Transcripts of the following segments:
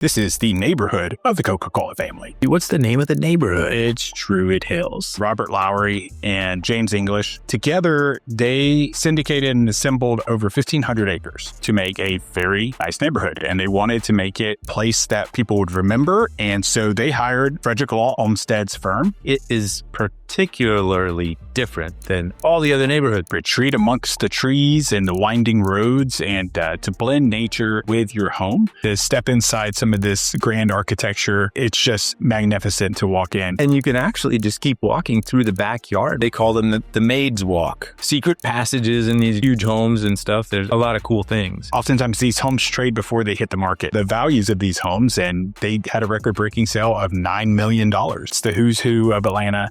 This is the neighborhood of the Coca-Cola family. What's the name of the neighborhood? It's Druid Hills. Robert Lowry and James English, together, they syndicated and assembled over 1,500 acres to make a very nice neighborhood. And they wanted to make it a place that people would remember. And so they hired Frederick Law Olmsted's firm. It is particularly different than all the other neighborhoods. Retreat amongst the trees and the winding roads, and to blend nature with your home, to step inside some of this grand architecture. It's just magnificent to walk in. And you can actually just keep walking through the backyard. They call them the Maid's Walk. Secret passages in these huge homes and stuff. There's a lot of cool things. Oftentimes these homes trade before they hit the market. The values of these homes, and they had a record-breaking sale of $9 million. It's the who's who of Atlanta.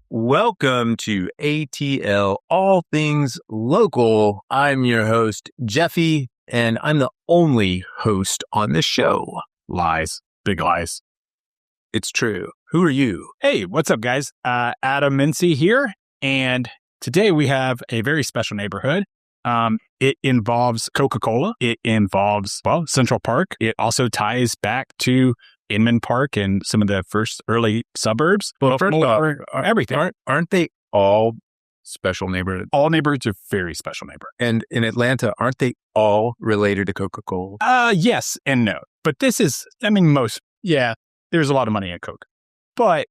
Welcome to ATL, All Things Local. I'm your host, Jeffy, and I'm the only host on the show. Lies. Big lies. It's true. Who are you? Hey, what's up, guys? Adam Mincey here, and today we have a very special neighborhood. It involves Coca-Cola. It involves, Central Park. It also ties back to Inman Park and some of the first early suburbs. Well, first off, everything. Aren't they all special neighborhoods? All neighborhoods are very special neighborhoods. And in Atlanta, aren't they all related to Coca-Cola? Yes and no. But this is, there's a lot of money at Coke. But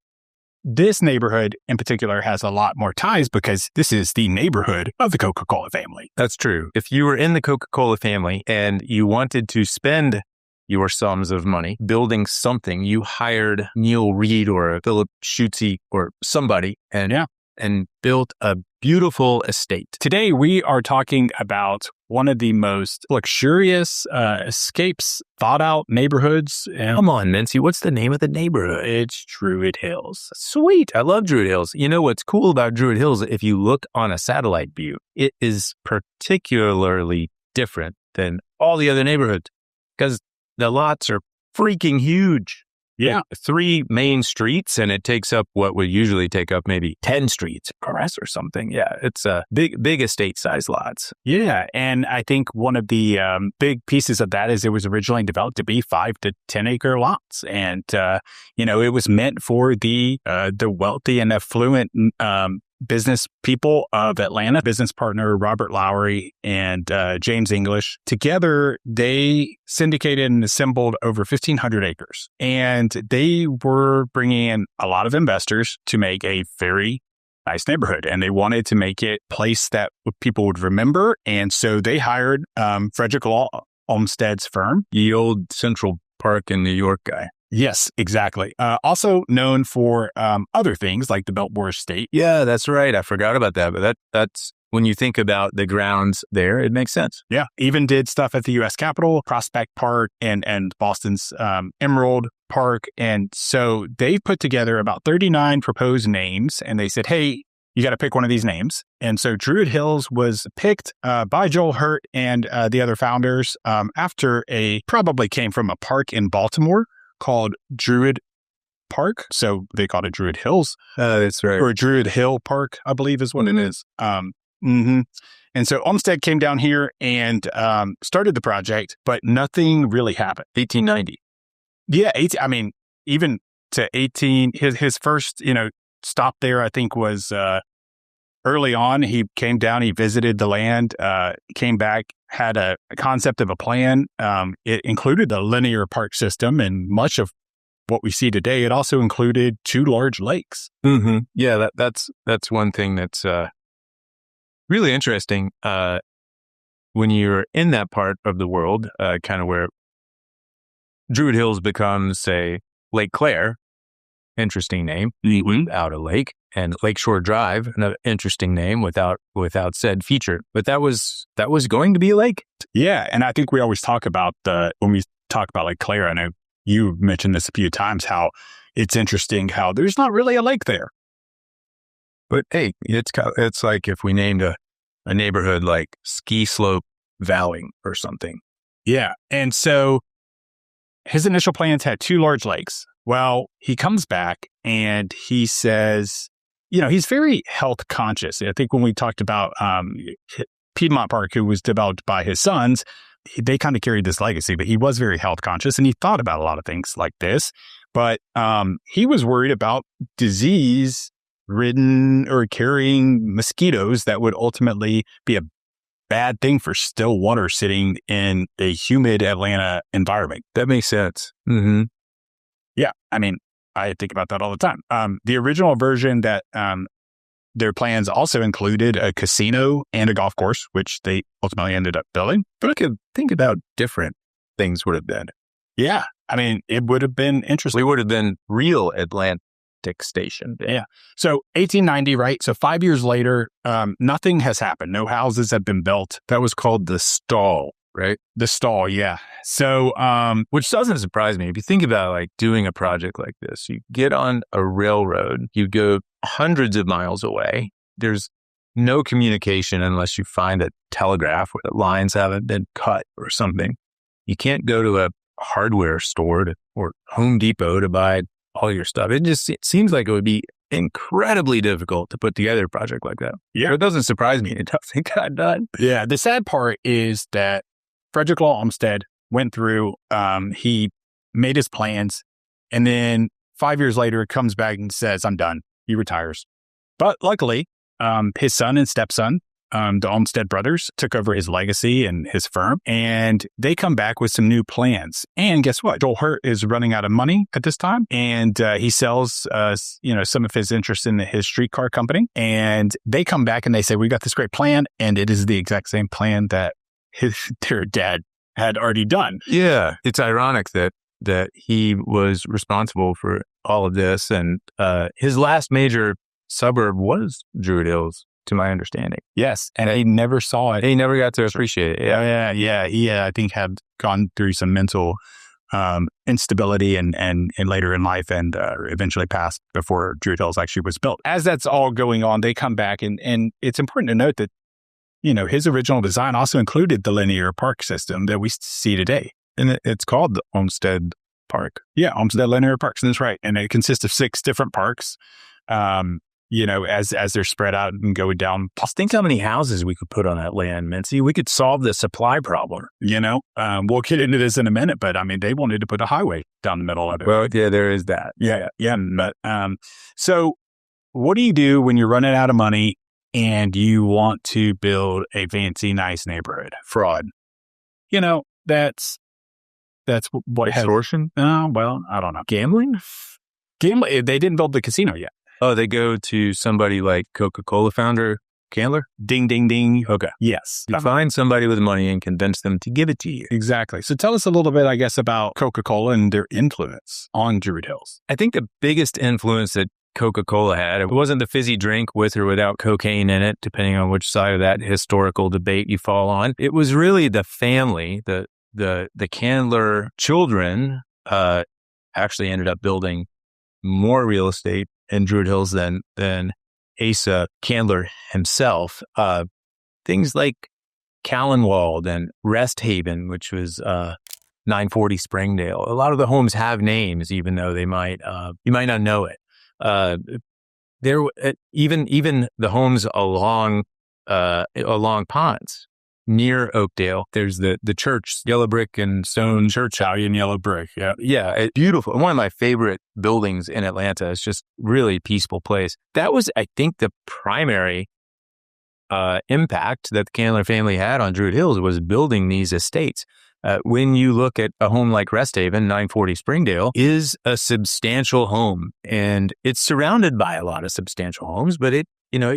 this neighborhood in particular has a lot more ties because this is the neighborhood of the Coca-Cola family. That's true. If you were in the Coca-Cola family and you wanted to spend your sums of money building something, you hired Neil Reed or Philip Schutze or somebody and built a beautiful estate. Today, we are talking about one of the most luxurious escapes, thought out neighborhoods. Come on, Mincey, what's the name of the neighborhood? It's Druid Hills. Sweet. I love Druid Hills. You know what's cool about Druid Hills? If you look on a satellite view, it is particularly different than all the other neighborhoods because the lots are freaking huge. Yeah. 3 main streets, and it takes up what would usually take up maybe 10 streets across or something. Yeah, it's a big estate-sized lots. Yeah, and I think one of the big pieces of that is it was originally developed to be 5 to 10 acre lots. And, it was meant for the wealthy and affluent business people of Atlanta. Business partner Robert Lowry and James English, together, they syndicated and assembled over 1,500 acres. And they were bringing in a lot of investors to make a very nice neighborhood. And they wanted to make it a place that people would remember. And so they hired Frederick Law Olmsted's firm. The old Central Park in New York guy. Yes, exactly. Also known for other things like the Biltmore Estate. Yeah, that's right. I forgot about that. But that's when you think about the grounds there, it makes sense. Yeah. Even did stuff at the U.S. Capitol, Prospect Park, and Boston's Emerald Park. And so they put together about 39 proposed names, and they said, hey, you got to pick one of these names. And so Druid Hills was picked by Joel Hurt and the other founders after probably came from a park in Baltimore called Druid Park. So they called it Druid Hills. That's right. Or Druid Hill Park, I believe is what it is. And so Olmsted came down here and started the project, but nothing really happened. 1890. Yeah, even to 18, his first, stop there, I think was early on. He came down, he visited the land, came back, had a concept of a plan. It included a linear park system, and much of what we see today, it also included 2 large lakes. Mm-hmm. Yeah, that's one thing that's really interesting when you're in that part of the world, kind of where Druid Hills becomes, say, Lake Claire. Interesting name, without a lake, and Lakeshore Drive, another interesting name without said feature. But that was going to be a lake. Yeah, and I think we always talk about when we talk about Lake Claire. I know you mentioned this a few times, how it's interesting how there's not really a lake there. But hey, it's like if we named a neighborhood like Ski Slope Valley or something. Yeah, and so his initial plans had 2 large lakes. Well, he comes back and he says, he's very health conscious. I think when we talked about Piedmont Park, who was developed by his sons, they kind of carried this legacy, but he was very health conscious and he thought about a lot of things like this. But he was worried about disease ridden or carrying mosquitoes that would ultimately be a bad thing for still water sitting in a humid Atlanta environment. That makes sense. Mm-hmm. Yeah. I mean, I think about that all the time. The original version that their plans also included a casino and a golf course, which they ultimately ended up building. But I could think about different things would have been. Yeah. I mean, it would have been interesting. We would have been real Atlantic Station. Yeah. So 1890, right? So 5 years later, nothing has happened. No houses have been built. That was called the stall, right? The stall, yeah. So, which doesn't surprise me. If you think about like doing a project like this, you get on a railroad, you go hundreds of miles away. There's no communication unless you find a telegraph where the lines haven't been cut or something. You can't go to a hardware store or Home Depot to buy all your stuff. It seems like it would be incredibly difficult to put together a project like that. Yeah. So it doesn't surprise me. It doesn't got done. Yeah. The sad part is that Frederick Law Olmsted went through, he made his plans, and then 5 years later, comes back and says, I'm done. He retires. But luckily, his son and stepson, the Olmsted brothers, took over his legacy and his firm, and they come back with some new plans. And guess what? Joel Hurt is running out of money at this time, and he sells, some of his interest in his streetcar company. And they come back and they say, we got this great plan, and it is the exact same plan that their dad had already done. Yeah, it's ironic that he was responsible for all of this, and his last major suburb was Druid Hills, to my understanding. Yes, and he never saw it. He never got to appreciate it. Yeah. He, I think, had gone through some mental instability and later in life, and eventually passed before Druid Hills actually was built. As that's all going on, they come back, and it's important to note that, his original design also included the linear park system that we see today. And it's called the Olmsted Park. Yeah, Olmsted Linear Parks. That's right. And it consists of 6 different parks, as they're spread out and going down. Just think how many houses we could put on that land, Mincey. We could solve the supply problem. We'll get into this in a minute, but I mean, they wanted to put a highway down the middle of it. Well, yeah, there is that. Yeah. But so what do you do when you're running out of money and you want to build a fancy, nice neighborhood? Fraud. That's what extortion? Well, I don't know. Gambling. They didn't build the casino yet. Oh, they go to somebody like Coca-Cola founder Candler? Ding, ding, ding. Okay. Yes. You find somebody with money and convince them to give it to you. Exactly. So tell us a little bit, I guess, about Coca-Cola and their influence on Druid Hills. I think the biggest influence that Coca-Cola had, it wasn't the fizzy drink with or without cocaine in it, depending on which side of that historical debate you fall on. It was really the family, the Candler children actually ended up building more real estate in Druid Hills than Asa Candler himself. Things like Callanwolde and Rest Haven, which was 940 Springdale. A lot of the homes have names, even though they might you might not know it. There even the homes along Ponce near Oakdale. There's the church, yellow brick and stone church house in yellow brick. Yeah, it's beautiful. One of my favorite buildings in Atlanta. It's just really peaceful place. That was, I think, the primary impact that the Candler family had on Druid Hills was building these estates. When you look at a home like Rest Haven, 940 Springdale, is a substantial home, and it's surrounded by a lot of substantial homes, but it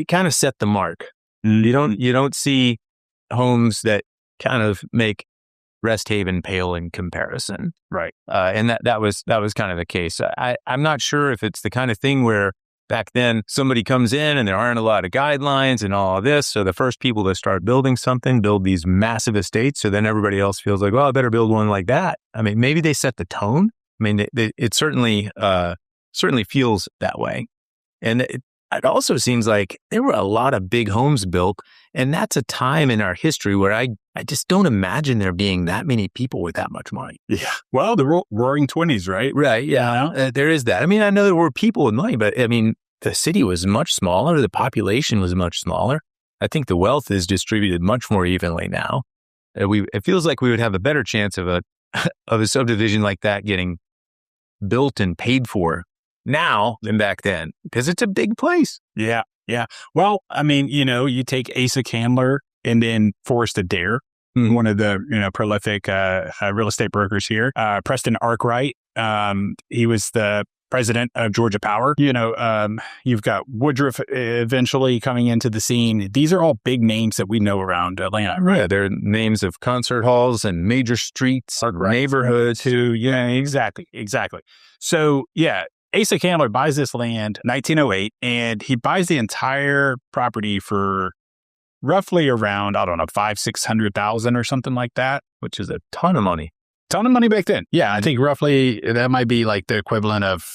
kind of set the mark. You don't see homes that kind of make Rest Haven pale in comparison. Right. And that was kind of the case. I'm not sure if it's the kind of thing where back then somebody comes in and there aren't a lot of guidelines and all of this. So the first people that start building something build these massive estates. So then everybody else feels like, well, I better build one like that. I mean, maybe they set the tone. I mean, it certainly feels that way. And it also seems like there were a lot of big homes built. And that's a time in our history where I just don't imagine there being that many people with that much money. Yeah. Well, the roaring 20s, right? Right. Yeah. There is that. I mean, I know there were people with money, but I mean, the city was much smaller. The population was much smaller. I think the wealth is distributed much more evenly now. it feels like we would have a better chance of a subdivision like that getting built and paid for now than back then, because it's a big place. Yeah. Yeah. Well, I mean, you take Asa Candler and then Forrest Adair, one of the, prolific real estate brokers here. Preston Arkwright. He was the president of Georgia Power. You've got Woodruff eventually coming into the scene. These are all big names that we know around Atlanta. Right. They're names of concert halls and major streets, neighborhoods. Too. Yeah, exactly. So, yeah, Asa Candler buys this land 1908, and he buys the entire property for roughly around, I don't know, $500,000-$600,000 or something like that, which is a ton of money. Ton of money back then. Yeah, I think roughly that might be like the equivalent of,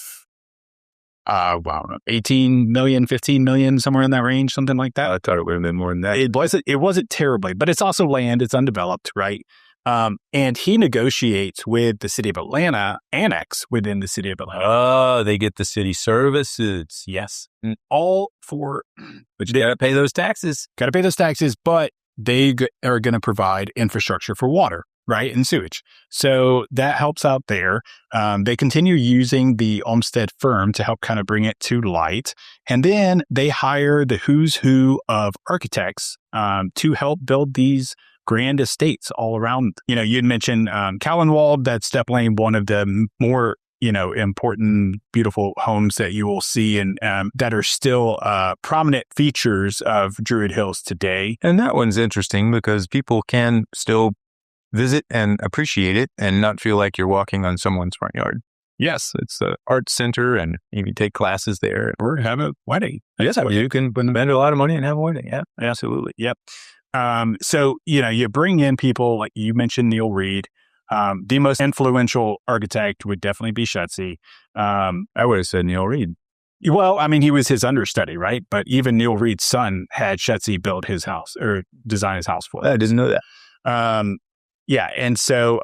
18 million, 15 million, somewhere in that range, something like that. I thought it would have been more than that. It wasn't terribly, but it's also land. It's undeveloped, right? And he negotiates with the city of Atlanta, annex within the city of Atlanta. Oh, they get the city services. Yes. All for, but you got to pay those taxes. But they are going to provide infrastructure for water, right? And sewage. So that helps out there. They continue using the Olmsted firm to help kind of bring it to light. And then they hire the who's who of architects to help build these grand estates all around. You'd mentioned Callanwolde. That's definitely one of the more, important, beautiful homes that you will see and that are still prominent features of Druid Hills today. And that one's interesting because people can still visit and appreciate it and not feel like you're walking on someone's front yard. Yes, it's the art center, and you can take classes there or have a wedding. Yes, you can spend a lot of money and have a wedding. Yeah, absolutely. Yep. So, you bring in people like you mentioned, Neil Reed. The most influential architect would definitely be Schutze. I would have said Neil Reed. Well, I mean, he was his understudy, right? But even Neil Reed's son had Schutze build his house or design his house for him. I didn't know that. Yeah. And so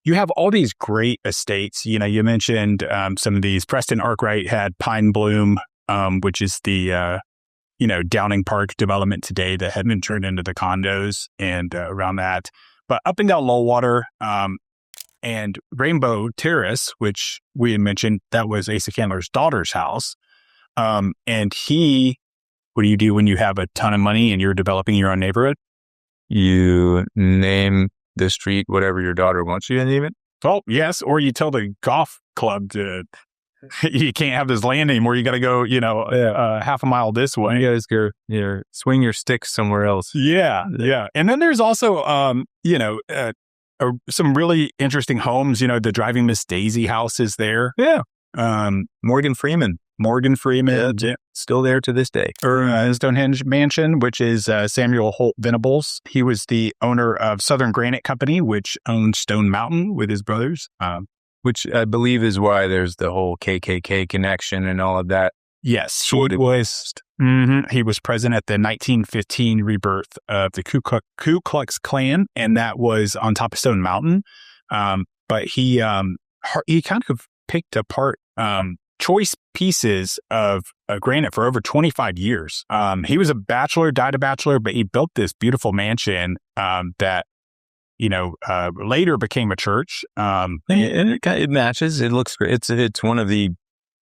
you have all these great estates. You mentioned some of these. Preston Arkwright had Pine Bloom, which is the Downing Park development today that had been turned into the condos and around that. But up and down Lowwater and Rainbow Terrace, which we had mentioned, that was Asa Candler's daughter's house. And what do you do when you have a ton of money and you're developing your own neighborhood? You name the street whatever your daughter wants you to name it. Oh, yes. Or you tell the golf club you can't have this land anymore. You got to go, half a mile this way. You guys go, swing your sticks somewhere else. Yeah. And then there's also, some really interesting homes. The Driving Miss Daisy house is there. Yeah. Morgan Freeman. Yeah. Still there to this day. Or Stonehenge Mansion, which is Samuel Holt Venables. He was the owner of Southern Granite Company, which owned Stone Mountain with his brothers. Which I believe is why there's the whole KKK connection and all of that. Yes, he was present at the 1915 rebirth of the Ku Klux Klan, and that was on top of Stone Mountain. But he kind of picked apart choice pieces of granite for over 25 years. He was died a bachelor, but he built this beautiful mansion that later became a church. And it matches. It looks great. It's one of the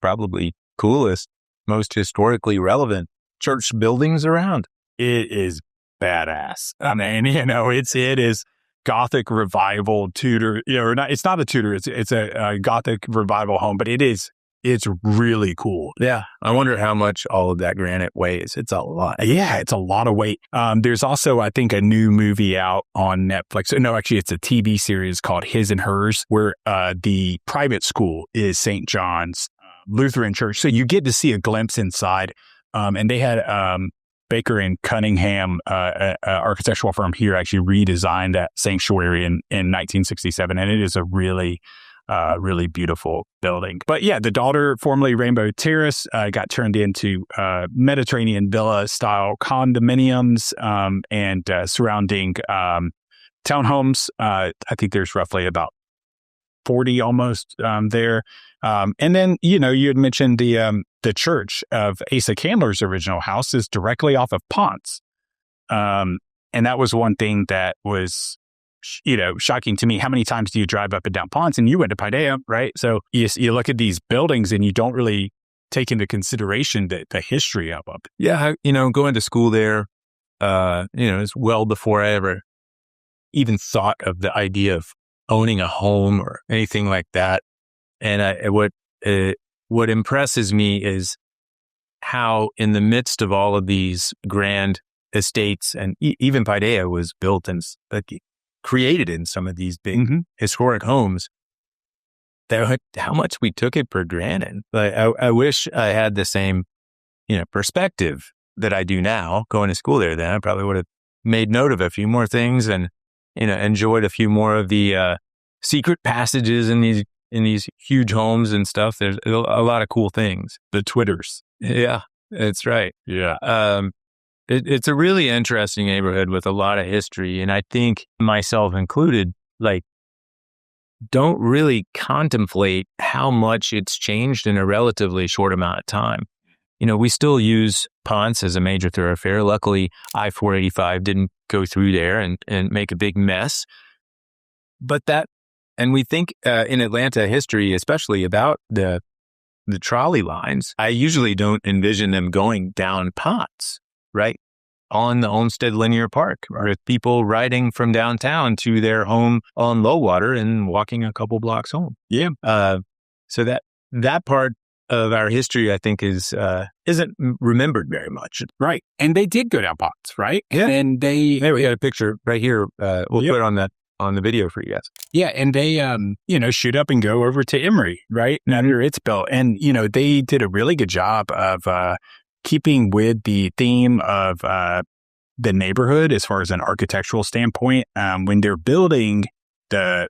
probably coolest, most historically relevant church buildings around. It is badass. I mean, it is Gothic revival Tudor, or not. It's not a Tudor. It's a Gothic revival home, but it's really cool. Yeah. I wonder how much all of that granite weighs. It's a lot. Yeah, it's a lot of weight. There's also, I think, a new movie out on Netflix. No, actually, it's a TV series called His and Hers, where the private school is St. John's Lutheran Church. So you get to see a glimpse inside. And they had Baker and Cunningham, architectural firm here, actually redesigned that sanctuary in 1967. And it is a really beautiful building. But yeah, the daughter, formerly Rainbow Terrace, got turned into Mediterranean villa style condominiums and surrounding townhomes. I think there's roughly about 40 almost there. And then, you had mentioned the church of Asa Candler's original house is directly off of Ponce. And that was one thing that was, shocking to me. How many times do you drive up and down Ponce? And you went to Paideia, right? So you look at these buildings and you don't really take into consideration the history of them. Yeah, going to school there, it's well before I ever even thought of the idea of owning a home or anything like that. And what impresses me is how in the midst of all of these grand estates, and even Paideia was built and created in some of these big historic homes, how much we took it for granted. Like, I wish I had the same, perspective that I do now going to school there. Then I probably would have made note of a few more things and, enjoyed a few more of the secret passages in these huge homes and stuff. There's a lot of cool things. The Twitters. Yeah, that's right. Yeah. It's a really interesting neighborhood with a lot of history. And I think myself included, don't really contemplate how much it's changed in a relatively short amount of time. We still use Ponce as a major thoroughfare. Luckily, I-485 didn't go through there and make a big mess. And we think in Atlanta history, especially about the trolley lines, I usually don't envision them going down Ponce, right? On the Olmsted Linear Park, with people riding from downtown to their home on Lowwater and walking a couple blocks home. Yeah. So that part of our history, I think, isn't remembered very much. Right. And they did go down Ponce, right? Yeah. And we had a picture right here. We'll put it on the video for you guys. Yeah. And they, shoot up and go over to Emory, right? After it's built. And, they did a really good job of keeping with the theme of the neighborhood as far as an architectural standpoint. When they're building the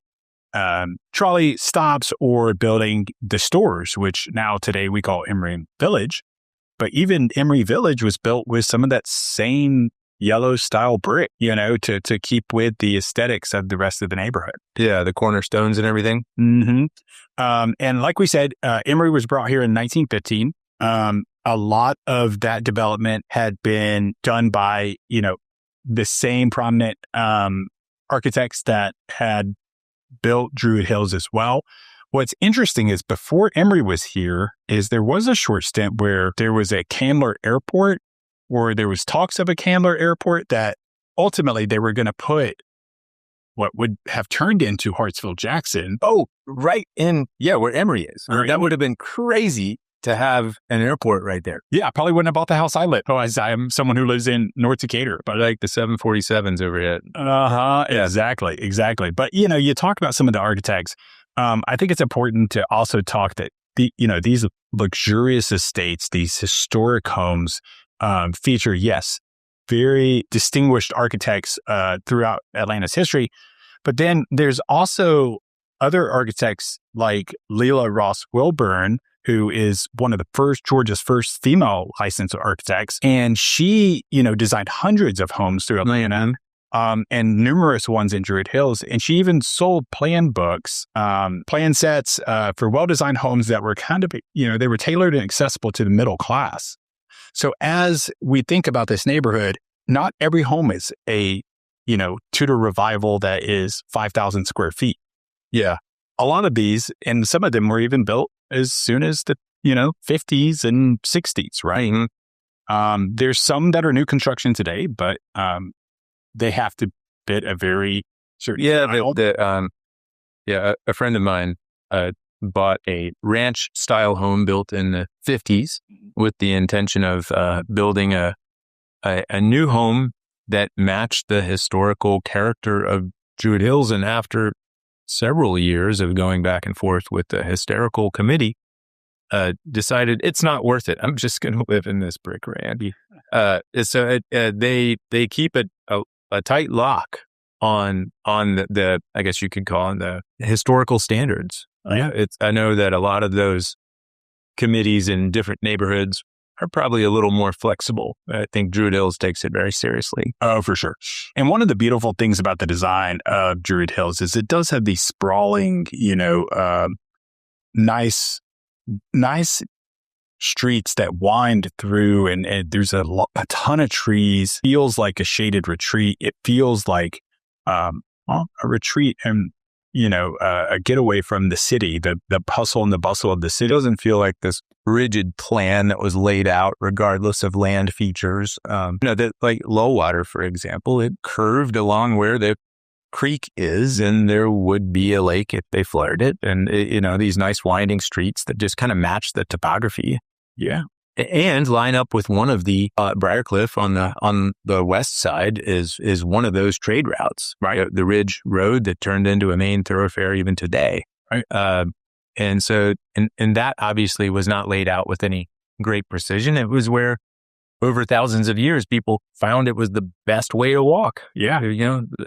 trolley stops or building the stores, which now today we call Emory Village. But even Emory Village was built with some of that same yellow style brick, to keep with the aesthetics of the rest of the neighborhood. Yeah, the cornerstones and everything. Mm-hmm. And like we said, Emory was brought here in 1915. A lot of that development had been done by, the same prominent architects that had built Druid Hills as well. What's interesting is before Emory was here, there was a short stint where there was a Candler Airport, or there was talks of a Candler Airport that ultimately they were going to put what would have turned into Hartsfield-Jackson. Oh, right in, where Emory is. That would have been crazy to have an airport right there. Yeah, I probably wouldn't have bought the house I live. Oh, as I'm someone who lives in North Decatur. But like the 747s overhead. Yeah. Exactly. But, you talk about some of the architects. I think it's important to also talk that these luxurious estates, these historic homes, feature, very distinguished architects throughout Atlanta's history. But then there's also other architects like Leila Ross Wilburn, who is one of Georgia's first female licensed architects. And she, designed hundreds of homes through Atlanta, and numerous ones in Druid Hills. And she even sold plan books, plan sets for well-designed homes that were kind of, they were tailored and accessible to the middle class. So as we think about this neighborhood, not every home is a, Tudor revival that is 5,000 square feet. Yeah. A lot of these, and some of them were even built as soon as the, 50s and 60s, right? Mm-hmm. There's some that are new construction today, but they have to fit a very certain style. A friend of mine bought a ranch-style home built in the 50s with the intention of building a new home that matched the historical character of Druid Hills. And after several years of going back and forth with the historical committee, decided it's not worth it. I'm just going to live in this brick ranch. So they keep a tight lock on the I guess you could call it the historical standards. I know that a lot of those committees in different neighborhoods are probably a little more flexible. I think Druid Hills takes it very seriously. Oh, for sure. And one of the beautiful things about the design of Druid Hills is it does have these sprawling, nice streets that wind through, and there's a ton of trees. Feels like a shaded retreat. It feels like a retreat and, a getaway from the city, the hustle and the bustle of the city. It doesn't feel like this rigid plan that was laid out regardless of land features. That like Lowwater, for example, it curved along where the creek is, and there would be a lake if they flooded it, and these nice winding streets that just kind of match the topography. Yeah, and line up with one of the Briarcliff on the west side is one of those trade routes, right? The Ridge Road that turned into a main thoroughfare even today, right? And so, and that obviously was not laid out with any great precision. It was where over thousands of years, people found it was the best way to walk. Yeah.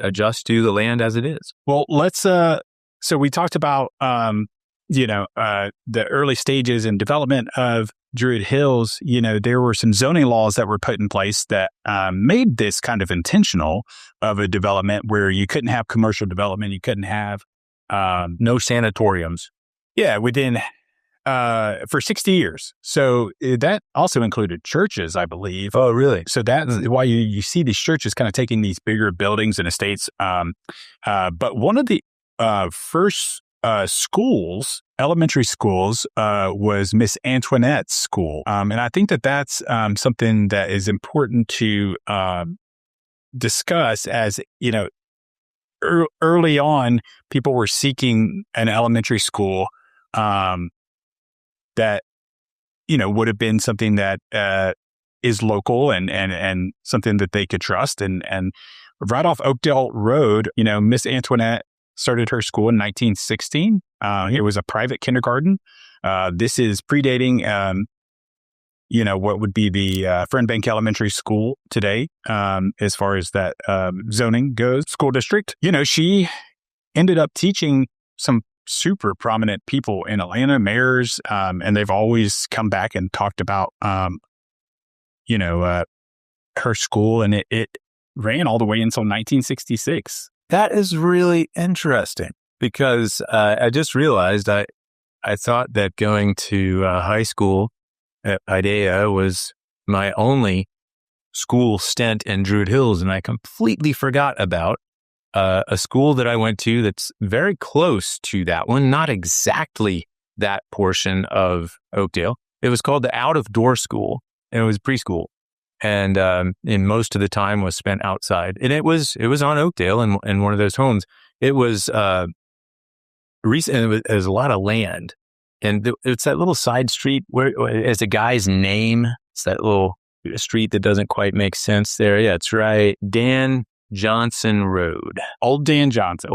Adjust to the land as it is. Well, let's, so we talked about, the early stages and development of Druid Hills. There were some zoning laws that were put in place that made this kind of intentional of a development where you couldn't have commercial development. You couldn't have, no sanatoriums. Yeah. Within, for 60 years. So that also included churches, I believe. Oh, really? So that's why you see these churches kind of taking these bigger buildings and estates. But one of the first schools, elementary schools, was Miss Antoinette's school. And I think that that's something that is important to discuss as, early on, people were seeking an elementary school that, would have been something that is local and something that they could trust. And right off Oakdale Road, Miss Antoinette started her school in 1916. It was a private kindergarten. This is predating, what would be the Fernbank Elementary School today, as far as that zoning goes, school district. She ended up teaching some super prominent people in Atlanta, mayors, and they've always come back and talked about, her school, and it ran all the way until 1966. That is really interesting because I just realized I thought that going to high school at IDEA was my only school stint in Druid Hills, and I completely forgot about a school that I went to that's very close to that one, not exactly that portion of Oakdale. It was called the Out of Door School, and it was preschool, and most of the time was spent outside. And it was on Oakdale in one of those homes. It was recent. It was a lot of land, and it's that little side street where it's a guy's name. It's that little street that doesn't quite make sense there. Yeah, it's right. Dan Johnson Road. Old Dan Johnson.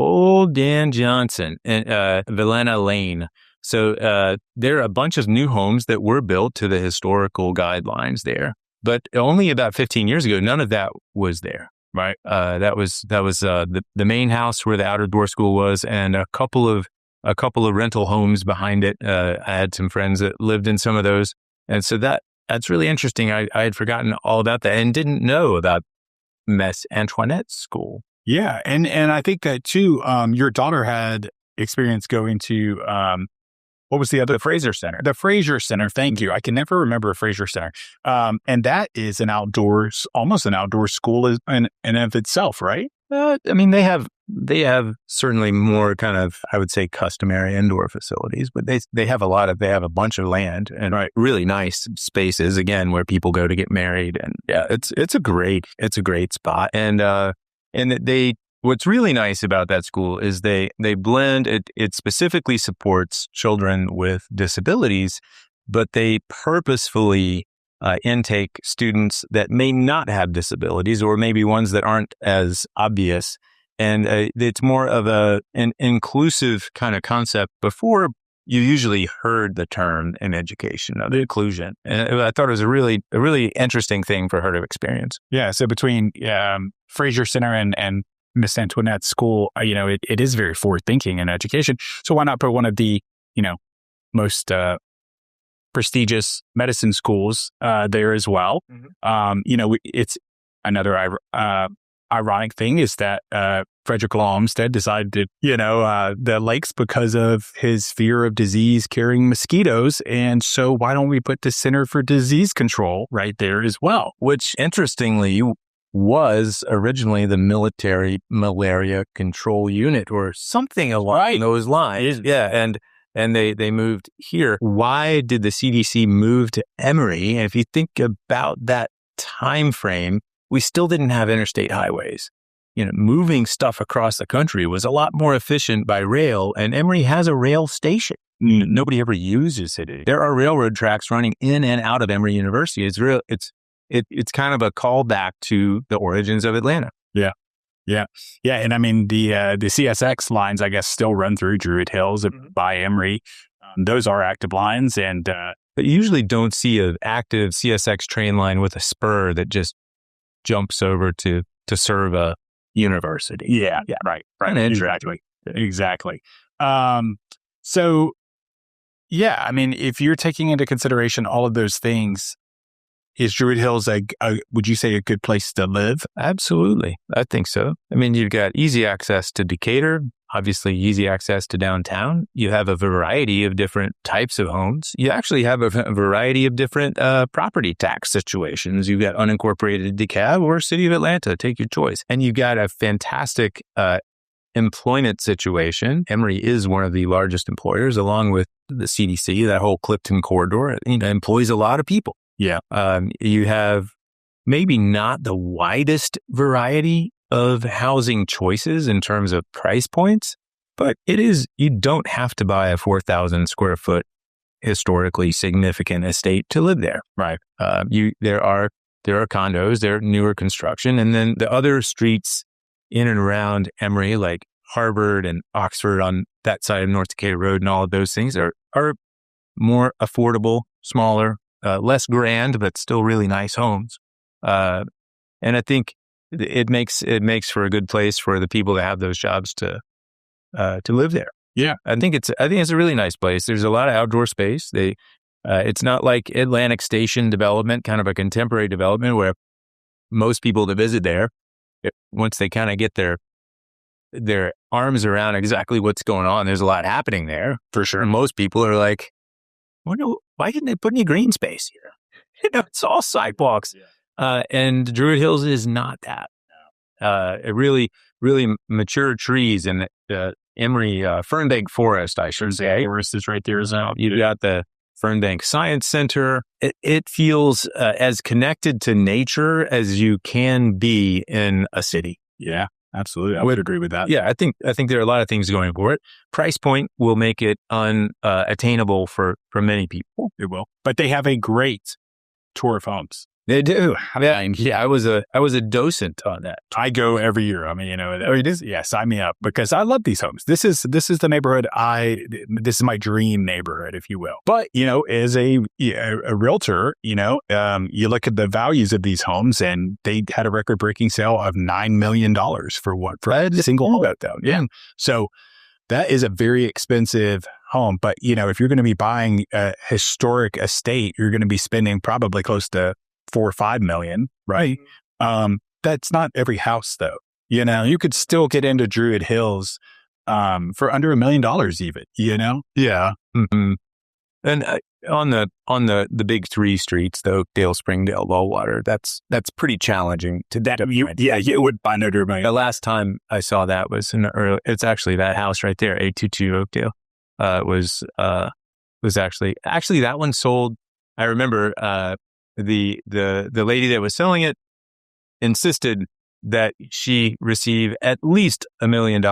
And Villanna Lane. So there are a bunch of new homes that were built to the historical guidelines there. But only about 15 years ago, none of that was there, right? That was the main house where the outer door school was, and a couple of rental homes behind it. I had some friends that lived in some of those, and so that's really interesting. I had forgotten all about that and didn't know about Miss Antoinette's school. Yeah, and I think that too. Your daughter had experience going to what was the other? The Fraser Center. The Fraser Center. Thank you. I can never remember a Fraser Center. And that is almost an outdoor school in and of itself, right? I mean, they have certainly more kind of, I would say, customary indoor facilities, but they have a bunch of land and really nice spaces, again, where people go to get married. And yeah, it's a great spot. And what's really nice about that school is they blend it specifically supports children with disabilities, but they purposefully intake students that may not have disabilities, or maybe ones that aren't as obvious. And it's more of an inclusive kind of concept. Before, you usually heard the term in education of inclusion. And I thought it was a really interesting thing for her to experience. Yeah. So between Fraser Center and Miss Antoinette's school, it is very forward thinking in education. So why not put one of the, most prestigious medicine schools there as well? Mm-hmm. It's another ironic thing is that Frederick Law Olmsted decided to, the lakes because of his fear of disease carrying mosquitoes. And so why don't we put the Center for Disease Control right there as well? Which, interestingly, was originally the military malaria control unit or something along those lines. Yeah. And they moved here. Why did the CDC move to Emory? And if you think about that time frame, we still didn't have interstate highways. Moving stuff across the country was a lot more efficient by rail, and Emory has a rail station. Nobody ever uses it. There are railroad tracks running in and out of Emory University. It's kind of a callback to the origins of Atlanta. Yeah. And I mean, the CSX lines, I guess, still run through Druid Hills by Emory. Those are active lines, and but you usually don't see an active CSX train line with a spur that just jumps over to serve a university. Yeah, right. Exactly. So, yeah, I mean, if you're taking into consideration all of those things, is Druid Hills would you say a good place to live? Absolutely. I think so. I mean, you've got easy access to Decatur, obviously easy access to downtown. You have a variety of different types of homes. You actually have a variety of different property tax situations. You've got unincorporated DeKalb or City of Atlanta, take your choice. And you've got a fantastic employment situation. Emory is one of the largest employers, along with the CDC. That whole Clifton corridor employs a lot of people. Yeah. You have maybe not the widest variety of housing choices in terms of price points, but you don't have to buy a 4,000 square foot historically significant estate to live there. Right. There are condos, there are newer construction, and then the other streets in and around Emory, like Harvard and Oxford on that side of North Decatur Road and all of those things are more affordable, smaller, less grand, but still really nice homes. And I think it makes for a good place for the people that have those jobs to live there. Yeah. I think it's a really nice place. There's a lot of outdoor space. It's not like Atlantic Station development, kind of a contemporary development where most people that visit there, once they kind of get their arms around exactly what's going on, there's a lot happening there for sure. Most people are like, why didn't they put any green space here? It's all sidewalks. Yeah. And Druid Hills is not that. It really, really mature trees and Emory Fernbank Forest, I should say. Forest is right there as well. You've got the Fernbank Science Center. It feels as connected to nature as you can be in a city. Yeah. Absolutely. I would agree with that. Yeah, I think there are a lot of things going for it. Price point will make it unattainable for many people. It will. But they have a great tour of homes. They do. Yeah, I was a docent on that. I go every year. I mean, it is. Yeah, sign me up because I love these homes. This is the neighborhood. This is my dream neighborhood, if you will. But as a realtor, you look at the values of these homes, and they had a record-breaking sale of $9 million for a single home out there. Yeah. So that is a very expensive home. But if you're going to be buying a historic estate, you're going to be spending probably close to $4 or $5 million, right? That's not every house, though. You could still get into Druid Hills for under $1 million, even. Yeah. Mm-hmm. And on the big three streets, the Oakdale, Springdale, Lowwater, that's pretty challenging to that. You would find under $1 million. The last time I saw that was it's actually that house right there, 822 Oakdale. Was actually that one sold. I remember the lady that was selling it insisted that she receive at least $1 million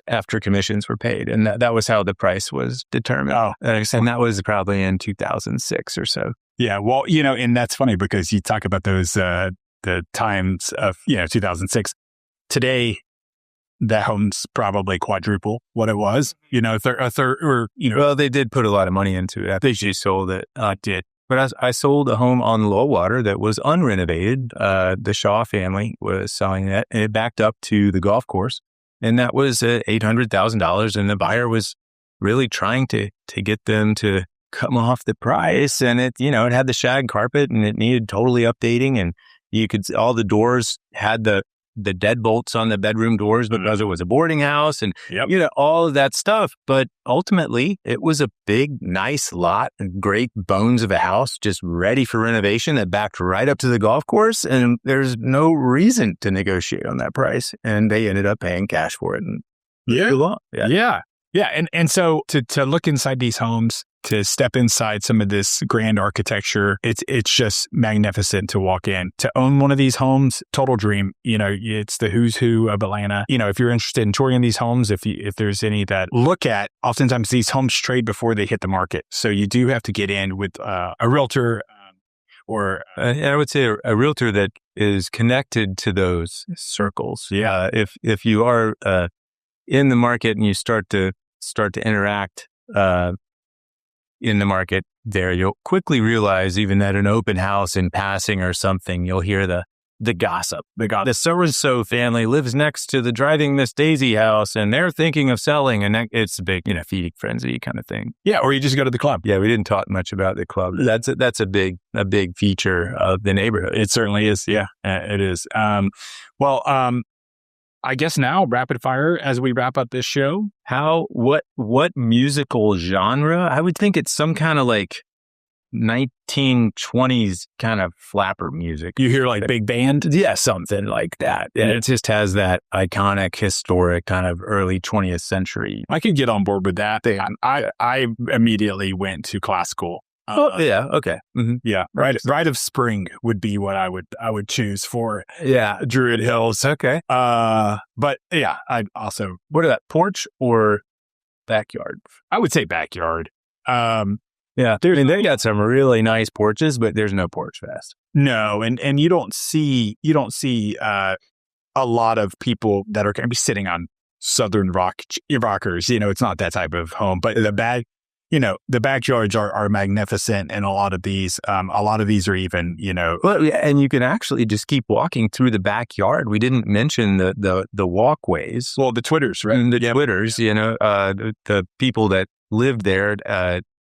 after commissions were paid. And that was how the price was determined. Oh, and that was probably in 2006 or so. Yeah. Well, and that's funny because you talk about those, the times of, 2006. Today, that home's probably quadruple what it was, a third or, Well, they did put a lot of money into it. I think she sold it. Did. But I sold a home on Lowwater that was unrenovated. The Shaw family was selling that, and it backed up to the golf course. And that was $800,000. And the buyer was really trying to get them to come off the price. And it had the shag carpet and it needed totally updating. And all the doors had the the deadbolts on the bedroom doors because it was a boarding house and, all of that stuff. But ultimately, it was a big, nice lot and great bones of a house just ready for renovation that backed right up to the golf course. And there's no reason to negotiate on that price. And they ended up paying cash for it. And And so to look inside these homes, to step inside some of this grand architecture, it's just magnificent to walk in. To own one of these homes, total dream. It's the who's who of Atlanta. If you're interested in touring these homes, if there's any that look at, oftentimes these homes trade before they hit the market. So you do have to get in with a realtor or I would say a realtor that is connected to those circles. Yeah. If you are in the market and you start to interact in the market there, you'll quickly realize even at an open house in passing or something, you'll hear the gossip. The so-and-so family lives next to the Driving Miss Daisy house and they're thinking of selling. And it's a big, feeding frenzy kind of thing. Yeah. Or you just go to the club. Yeah. We didn't talk much about the club. That's a big feature of the neighborhood. It certainly is. Yeah, it is. I guess now rapid fire as we wrap up this show. What musical genre? I would think it's some kind of like 1920s kind of flapper music. You hear like big band? Yeah, something like that. And it just has that iconic, historic kind of early 20th century. I could get on board with that. I immediately went to classical. Okay. Mm-hmm. Yeah, Rite of Spring would be what I would choose for. Yeah, Druid Hills. Okay. But yeah, I also, what about porch or backyard? I would say backyard. Yeah, they got some really nice porches, but there's no porch fest. No, and you don't see a lot of people that are going to be sitting on Southern rockers. It's not that type of home, but the backyards are magnificent, and a lot of these are even, and you can actually just keep walking through the backyard. We didn't mention the walkways. Well, the Twitters, right? And the Twitters, the people that lived there.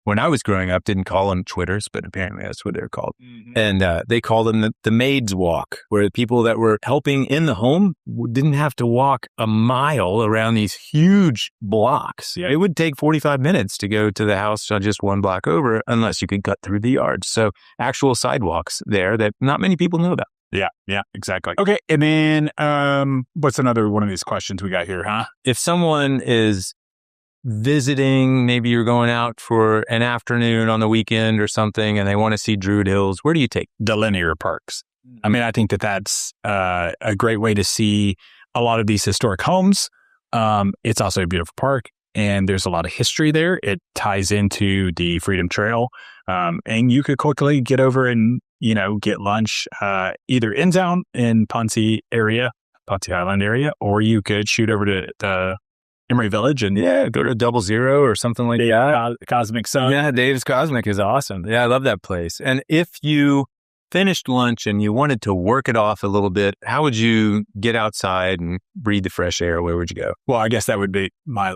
When I was growing up, didn't call them Twitters, but apparently that's what they're called. Mm-hmm. And they called them the maid's walk, where the people that were helping in the home didn't have to walk a mile around these huge blocks. Yeah. It would take 45 minutes to go to the house just one block over, unless you could cut through the yard. So actual sidewalks there that not many people know about. Yeah, exactly. Okay, and then what's another one of these questions we got here, huh? If someone is visiting, maybe you're going out for an afternoon on the weekend or something, and they want to see Druid Hills, where do you take? The linear parks. I mean, I think that's a great way to see a lot of these historic homes. It's also a beautiful park, and there's a lot of history there. It ties into the Freedom Trail, and you could quickly get over and get lunch either in town in Ponce Island area, or you could shoot over to the Emory Village and go to Double Zero or something like that. Cosmic Sun. Yeah, Dave's Cosmic is awesome. Yeah, I love that place. And if you finished lunch and you wanted to work it off a little bit, how would you get outside and breathe the fresh air? Where would you go? Well, I guess that would be my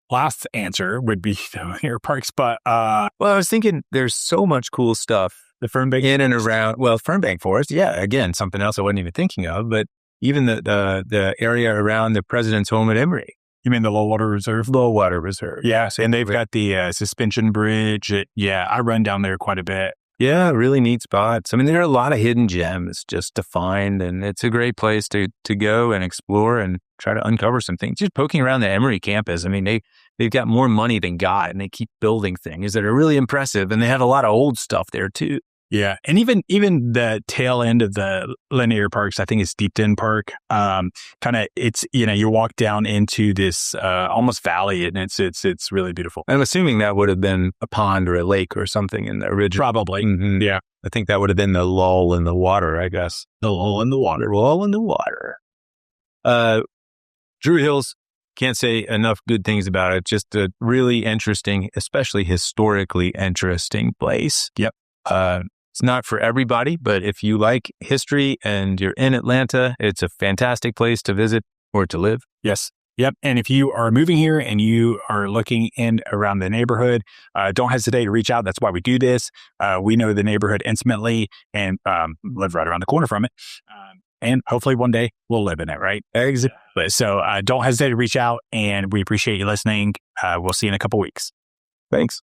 last answer would be the air parks. But I was thinking there's so much cool stuff. The Fernbank in and around. Well, Fernbank Forest. Yeah, again, something else I wasn't even thinking of. But even the area around the President's home at Emory. You mean the Low Water Reserve? Low Water Reserve. Yes, and they've got the suspension bridge. I run down there quite a bit. Yeah, really neat spots. I mean, there are a lot of hidden gems just to find, and it's a great place to go and explore and try to uncover some things. Just poking around the Emory campus. I mean, they've got more money than God, and they keep building things that are really impressive, and they have a lot of old stuff there too. Yeah. And even the tail end of the linear parks, I think it's Deepton Park. It's, you walk down into this almost valley, and it's really beautiful. I'm assuming that would have been a pond or a lake or something in the original. Probably. Mm-hmm. Yeah. I think that would have been the lull in the water, I guess. The lull in the water. Lull in the water. Druid Hills, can't say enough good things about it. Just a really interesting, especially historically interesting place. Yep. It's not for everybody, but if you like history and you're in Atlanta, it's a fantastic place to visit or to live. Yes. Yep. And if you are moving here and you are looking in around the neighborhood, don't hesitate to reach out. That's why we do this. We know the neighborhood intimately and live right around the corner from it. and hopefully one day we'll live in it, right? Exactly. So don't hesitate to reach out, and we appreciate you listening. We'll see you in a couple weeks. Thanks.